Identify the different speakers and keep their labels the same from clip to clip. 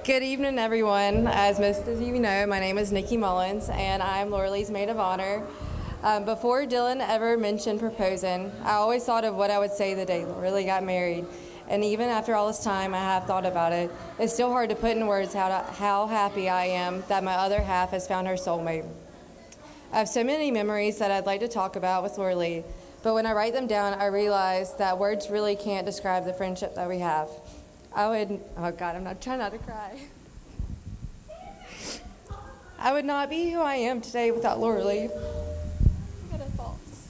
Speaker 1: Good evening, everyone. As most of you know, my name is Nikki Mullins, and I'm Lauralee's maid of honor. Before Dylan ever mentioned proposing, I always thought of what I would say the day Lauralee got married. And even after all this time, I have thought about it. It's still hard to put in words how happy I am that my other half has found her soulmate. I have so many memories that I'd like to talk about with Lauralee, but when I write them down, I realize that words really can't describe the friendship that we have. Oh God, I'm not trying not to cry. I would not be who I am today without Lauralee. I got a false.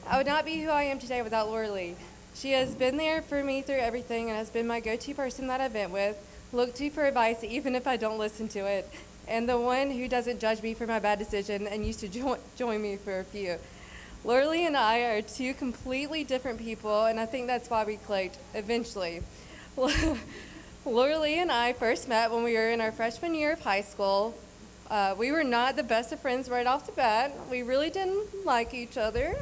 Speaker 1: I would not be who I am today without Lauralee. She has been there for me through everything and has been my go-to person that I've been with, looked to for advice even if I don't listen to it, and the one who doesn't judge me for my bad decision and used to join me for a few. Lauralee and I are two completely different people, and I think that's why we clicked eventually. Lauralee and I first met when we were in our freshman year of high school. We were not the best of friends right off the bat. We really didn't like each other.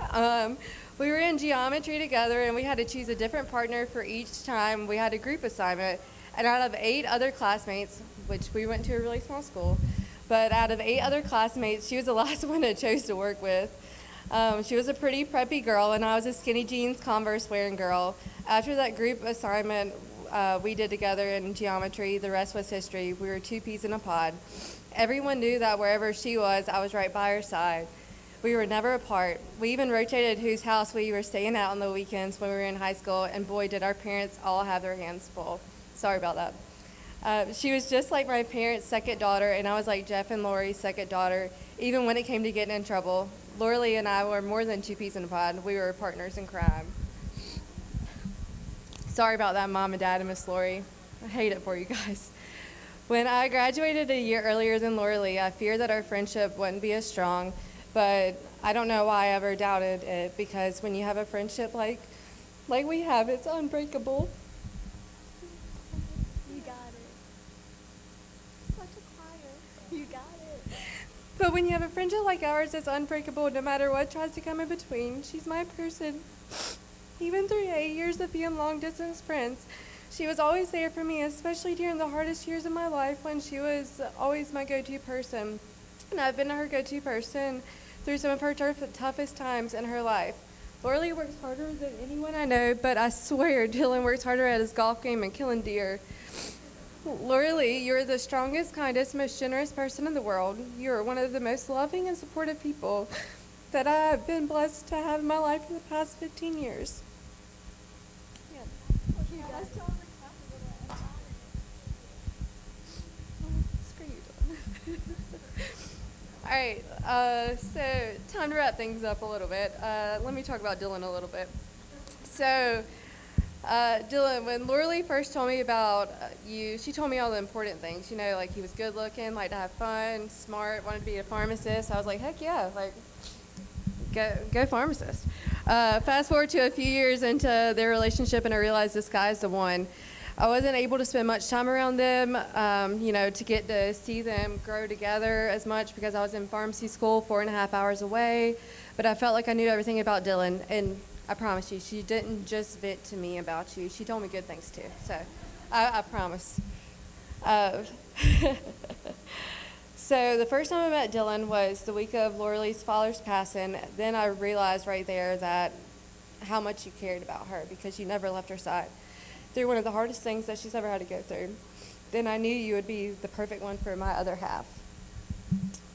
Speaker 1: We were in geometry together, and we had to choose a different partner for each time we had a group assignment. And out of 8 other classmates, which we went to a really small school, but out of 8 other classmates, she was the last one I chose to work with. She was a pretty preppy girl, and I was a skinny jeans, Converse wearing girl. After that group assignment we did together in geometry, the rest was history. We were 2 peas in a pod. Everyone knew that wherever she was, I was right by her side. We were never apart. We even rotated whose house we were staying at on the weekends when we were in high school, and boy, did our parents all have their hands full. Sorry about that. She was just like my parents' second daughter, and I was like Jeff and Lori's second daughter, even when it came to getting in trouble. Lauralee and I were more than 2 peas in a pod. We were partners in crime. Sorry about that, Mom and Dad and Miss Lori. I hate it for you guys. When I graduated a year earlier than Lauralee, I feared that our friendship wouldn't be as strong, but I don't know why I ever doubted it, because when you have a friendship like we have, it's unbreakable.
Speaker 2: You got it. Such a choir. You got it.
Speaker 1: But when you have a friendship like ours, it's unbreakable no matter what tries to come in between. She's my person. Even through 8 years of being long-distance friends, she was always there for me, especially during the hardest years of my life when she was always my go-to person. And I've been her go-to person through some of her toughest times in her life. Lauralee works harder than anyone I know, but I swear Dylan works harder at his golf game and killing deer. Lauralee, you're the strongest, kindest, most generous person in the world. You're one of the most loving and supportive people that I've been blessed to have in my life for the past 15 years. Yeah.
Speaker 2: You guys tell them to clap
Speaker 1: Screw you, Dylan. All right, so time to wrap things up a little bit. Let me talk about Dylan a little bit. So, Dylan, when Lauralee first told me about you, she told me all the important things. You know, like he was good looking, liked to have fun, smart, wanted to be a pharmacist. I was like, heck yeah, like go pharmacist. Fast forward to a few years into their relationship, and I realized this guy's the one. I wasn't able to spend much time around them, to get to see them grow together as much because I was in pharmacy school 4.5 hours away. But I felt like I knew everything about Dylan, and I promise you, she didn't just vent to me about you. She told me good things too. So I promise. So the first time I met Dylan was the week of Lauralee's father's passing. Then I realized right there that how much you cared about her because you never left her side through one of the hardest things that she's ever had to go through. Then I knew you would be the perfect one for my other half.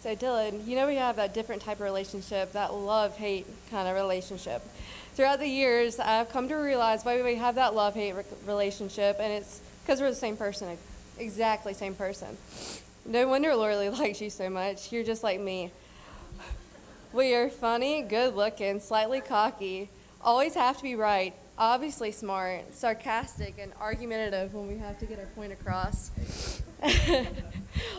Speaker 1: So Dylan, you know we have that different type of relationship, that love-hate kind of relationship. Throughout the years, I've come to realize why we have that love-hate relationship, and it's because we're the same person, exactly same person. No wonder Lauralee likes you so much. You're just like me. We are funny, good-looking, slightly cocky, always have to be right, obviously smart, sarcastic, and argumentative when we have to get our point across.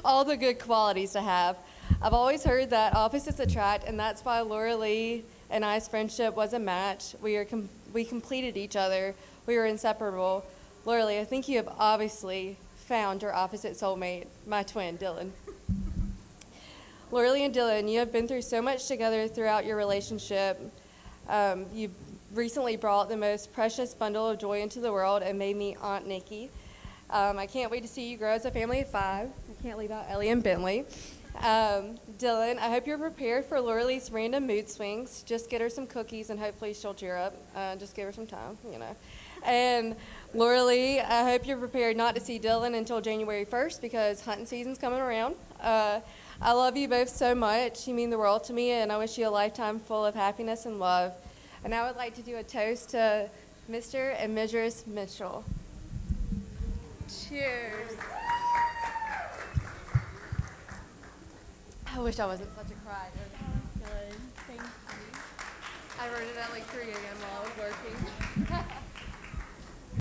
Speaker 1: All the good qualities to have. I've always heard that opposites attract, and that's why Lauralee and I's friendship was a match. We completed each other. We were inseparable. Lauralee, I think you have obviously found your opposite soulmate, my twin, Dylan. Lauralee and Dylan, you have been through so much together throughout your relationship. You recently brought the most precious bundle of joy into the world and made me Aunt Nikki. I can't wait to see you grow as a family of 5. I can't leave out Ellie and Bentley. Dylan, I hope you're prepared for Lauralee's random mood swings. Just get her some cookies and hopefully she'll cheer up. Just give her some time, you know. And Lauralee, I hope you're prepared not to see Dylan until January 1st because hunting season's coming around. I love you both so much. You mean the world to me, and I wish you a lifetime full of happiness and love. And I would like to do a toast to Mr. and Mrs. Mitchell. Cheers. I wish I wasn't such a crier.
Speaker 2: Good. Thank you.
Speaker 1: I wrote it at like 3 a.m. while I was working.